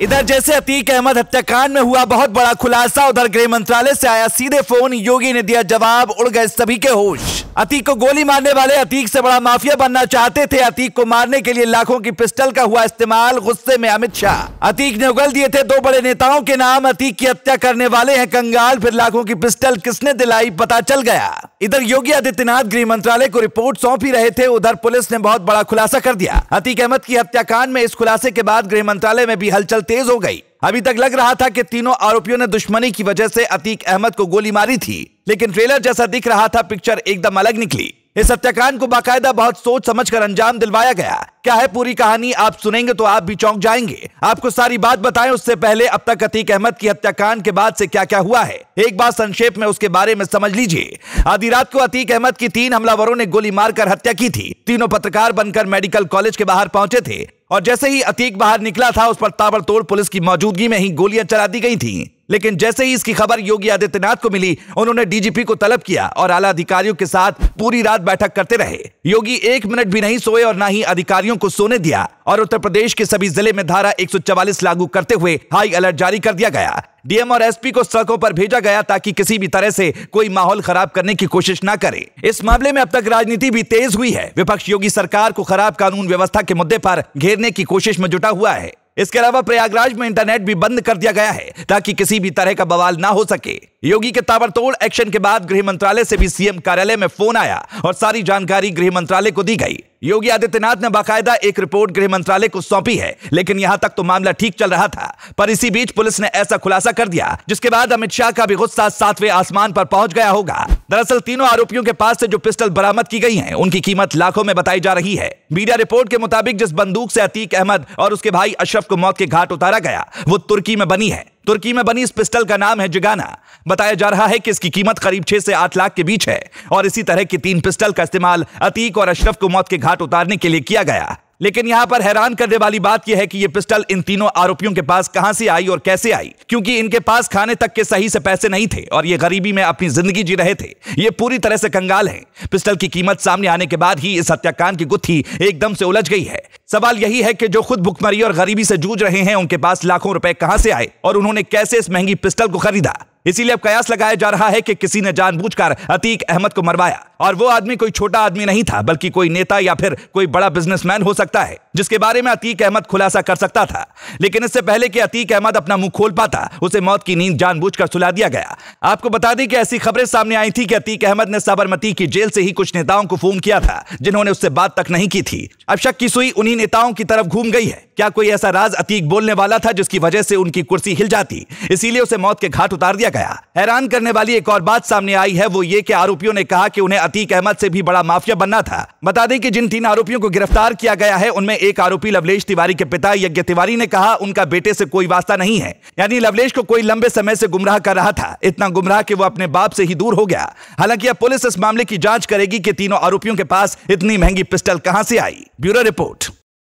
इधर जैसे अतीक अहमद हत्याकांड में हुआ बहुत बड़ा खुलासा, उधर गृह मंत्रालय से आया सीधे फोन, योगी ने दिया जवाब, उड़ गए सभी के होश। अतीक को गोली मारने वाले अतीक से बड़ा माफिया बनना चाहते थे। अतीक को मारने के लिए लाखों की पिस्टल का हुआ इस्तेमाल, गुस्से में अमित शाह। अतीक ने उगल दिए थे दो बड़े नेताओं के नाम, अतीक की हत्या करने वाले हैं कंगाल, फिर लाखों की पिस्टल किसने दिलाई पता चल गया। इधर योगी आदित्यनाथ गृह मंत्रालय को रिपोर्ट सौंप ही रहे थे, उधर पुलिस ने बहुत बड़ा खुलासा कर दिया। अतीक अहमद की हत्याकांड में इस खुलासे के बाद गृह मंत्रालय में भी हलचल तेज हो गई। अभी तक लग रहा था कि तीनों आरोपियों ने दुश्मनी की वजह से अतीक अहमद को गोली मारी थी, लेकिन ट्रेलर जैसा दिख रहा था, पिक्चर एकदम अलग निकली। इस हत्याकांड को बाकायदा बहुत सोच समझकर अंजाम दिलवाया गया। क्या है पूरी कहानी, आप सुनेंगे तो आप भी चौंक जाएंगे। आपको सारी बात बताएं उससे पहले अब तक अतीक अहमद की हत्याकांड के बाद से क्या क्या हुआ है, एक बार संक्षेप में उसके बारे में समझ लीजिए। आधी रात को अतीक अहमद की 3 हमलावरों ने गोली मारकर हत्या की थी। तीनों पत्रकार बनकर मेडिकल कॉलेज के बाहर पहुंचे थे और जैसे ही अतीक बाहर निकला था, उस पर ताबड़तोड़ पुलिस की मौजूदगी में ही गोलियां चला दी गई थी। लेकिन जैसे ही इसकी खबर योगी आदित्यनाथ को मिली, उन्होंने डीजीपी को तलब किया और आला अधिकारियों के साथ पूरी रात बैठक करते रहे। योगी 1 मिनट भी नहीं सोए और ना ही अधिकारियों को सोने दिया और उत्तर प्रदेश के सभी जिले में धारा 144 लागू करते हुए हाई अलर्ट जारी कर दिया गया। डीएम और एसपी को सड़कों पर भेजा गया ताकि किसी भी तरह से कोई माहौल खराब करने की कोशिश ना करे। इस मामले में अब तक राजनीति भी तेज हुई है। विपक्ष योगी सरकार को खराब कानून व्यवस्था के मुद्दे पर घेरने की कोशिश में जुटा हुआ है। इसके अलावा प्रयागराज में इंटरनेट भी बंद कर दिया गया है ताकि किसी भी तरह का बवाल ना हो सके। योगी के ताबड़तोड़ एक्शन के बाद गृह मंत्रालय से भी सीएम कार्यालय में फोन आया और सारी जानकारी गृह मंत्रालय को दी गई। योगी आदित्यनाथ ने बाकायदा एक रिपोर्ट गृह मंत्रालय को सौंपी है, लेकिन यहां तक तो मामला ठीक चल रहा था, पर इसी बीच पुलिस ने ऐसा खुलासा कर दिया जिसके बाद अमित शाह का भी गुस्सा 7वें आसमान पर पहुंच गया होगा। दरअसल तीनों आरोपियों के पास से जो पिस्टल बरामद की गई हैं, उनकी कीमत लाखों में बताई जा रही है। मीडिया रिपोर्ट के मुताबिक जिस बंदूक से अतीक अहमद और उसके भाई अशरफ को मौत के घाट उतारा गया, वो तुर्की में बनी है। तुर्की में बनी इस पिस्टल का नाम है जिगाना। बताया जा रहा है कि इसकी कीमत करीब 6 से 8 लाख के बीच है और इसी तरह की 3 पिस्टल का इस्तेमाल अतीक और अशरफ को मौत के घाट उतारने के लिए किया गया। लेकिन यहां पर हैरान करने वाली बात यह है कि यह पिस्टल इन तीनों आरोपियों के पास कहां से आई और कैसे आई, क्योंकि इनके पास खाने तक के सही से पैसे नहीं थे और ये गरीबी में अपनी जिंदगी जी रहे थे। ये पूरी तरह से कंगाल हैं। पिस्टल की कीमत सामने आने के बाद ही इस हत्याकांड की गुत्थी एकदम से उलझ गई है। सवाल यही है कि जो खुद भुखमरी और गरीबी से जूझ रहे हैं, उनके पास लाखों रुपए कहां से आए और उन्होंने कैसे इस महंगी पिस्टल को खरीदा। इसीलिए अब कयास लगाया जा रहा है कि किसी ने जानबूझकर अतीक अहमद को मरवाया और वो आदमी कोई छोटा आदमी नहीं था, बल्कि कोई नेता या फिर कोई बड़ा बिजनेसमैन हो सकता है, जिसके बारे में अतीक अहमद खुलासा कर सकता था। लेकिन इससे पहले कि अतीक अहमद अपना मुंह खोल पाता, उसे मौत की नींद जानबूझकर सुला दिया गया। आपको बता दें कि ऐसी खबरें सामने आई थी कि अतीक अहमद ने साबरमती की जेल से ही कुछ नेताओं को फोन किया था, जिन्होंने उससे बात तक नहीं की थी। अब शक की सुई उन्हीं नेताओं की तरफ घूम गई है। क्या कोई ऐसा राज अतीक बोलने वाला था जिसकी वजह से उनकी कुर्सी हिल जाती, इसीलिए उसे मौत के घाट उतार दिया गया। हैरान करने वाली एक और बात सामने आई है, वो ये कि आरोपियों ने कहा कि उन्हें अतीक अहमद से भी बड़ा माफिया बनना था। बता दें कि जिन 3 आरोपियों को गिरफ्तार किया गया है, उनमें एक आरोपी लवलेश तिवारी के पिता यज्ञ तिवारी ने कहा उनका बेटे से कोई वास्ता नहीं है, यानी लवलेश को कोई लंबे समय से गुमराह कर रहा था, इतना गुमराह कि वो अपने बाप से ही दूर हो गया। हालांकि अब पुलिस इस मामले की जांच करेगी कि तीनों आरोपियों के पास इतनी महंगी पिस्टल कहां से आई। Bureau report.